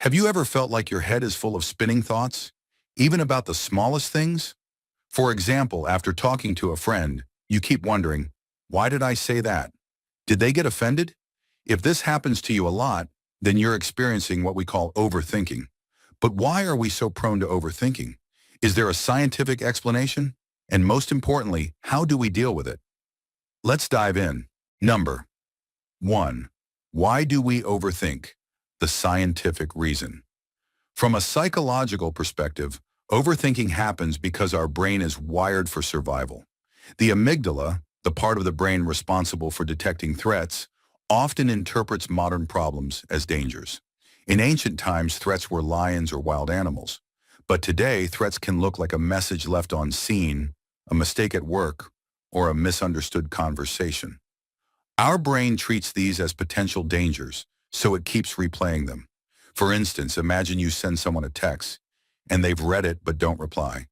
Have you ever felt like your head is full of spinning thoughts, even about the smallest things? For example, after talking to a friend, you keep wondering, why did I say that? Did they get offended? If this happens to you a lot, then you're experiencing what we call overthinking. But why are we so prone to overthinking? Is there a scientific explanation? And most importantly, how do we deal with it? Let's dive in. Number 1. Why do we overthink? The scientific reason. From a psychological perspective, overthinking happens because our brain is wired for survival. The amygdala, the part of the brain responsible for detecting threats, often interprets modern problems as dangers. In ancient times, threats were lions or wild animals. But today, threats can look like a message left on scene, a mistake at work, or a misunderstood conversation. Our brain treats these as potential dangers, so it keeps replaying them. For instance, imagine you send someone a text, and they've read it but don't reply.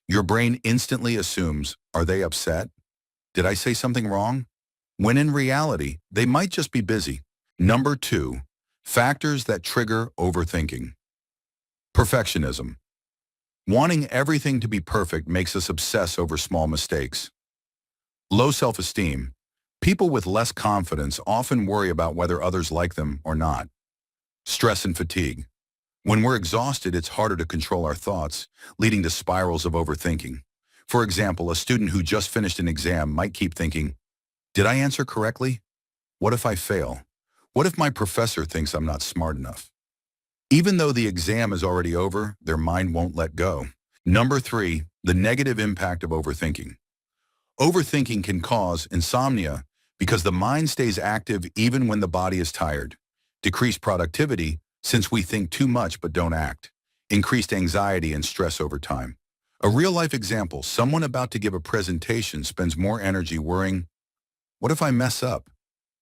Your brain instantly assumes, are they upset? Did I say something wrong? When in reality, they might just be busy. Number 2, factors that trigger overthinking. Perfectionism. Wanting everything to be perfect makes us obsess over small mistakes. Low self-esteem. People with less confidence often worry about whether others like them or not. Stress and fatigue. When we're exhausted, it's harder to control our thoughts, leading to spirals of overthinking. For example, a student who just finished an exam might keep thinking, did I answer correctly? What if I fail? What if my professor thinks I'm not smart enough? Even though the exam is already over, their mind won't let go. Number 3, the negative impact of overthinking. Overthinking can cause insomnia because the mind stays active even when the body is tired. Decreased productivity, since we think too much but don't act. Increased anxiety and stress over time. A real-life example, someone about to give a presentation spends more energy worrying, what if I mess up?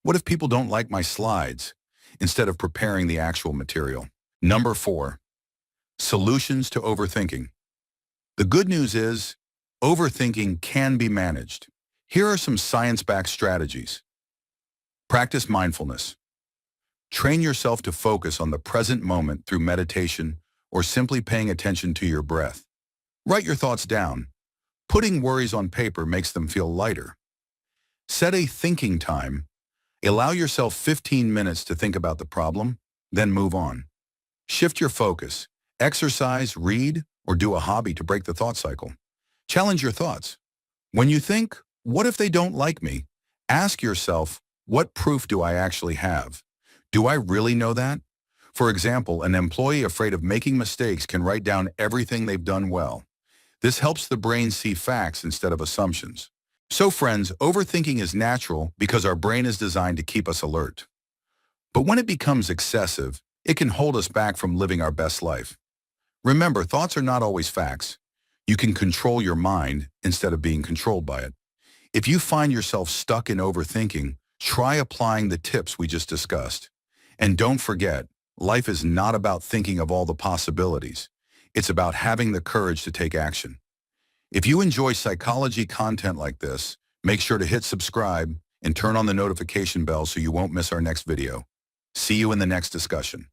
What if people don't like my slides? Instead of preparing the actual material. Number 4, solutions to overthinking. The good news is, overthinking can be managed. Here are some science-backed strategies. Practice mindfulness. Train yourself to focus on the present moment through meditation or simply paying attention to your breath. Write your thoughts down. Putting worries on paper makes them feel lighter. Set a thinking time. Allow yourself 15 minutes to think about the problem, then move on. Shift your focus. Exercise, read, or do a hobby to break the thought cycle. Challenge your thoughts. When you think, what if they don't like me? Ask yourself, what proof do I actually have? Do I really know that? For example, an employee afraid of making mistakes can write down everything they've done well. This helps the brain see facts instead of assumptions. So friends, overthinking is natural because our brain is designed to keep us alert. But when it becomes excessive, it can hold us back from living our best life. Remember, thoughts are not always facts. You can control your mind instead of being controlled by it. If you find yourself stuck in overthinking, try applying the tips we just discussed. And don't forget, life is not about thinking of all the possibilities. It's about having the courage to take action. If you enjoy psychology content like this, make sure to hit subscribe and turn on the notification bell so you won't miss our next video. See you in the next discussion.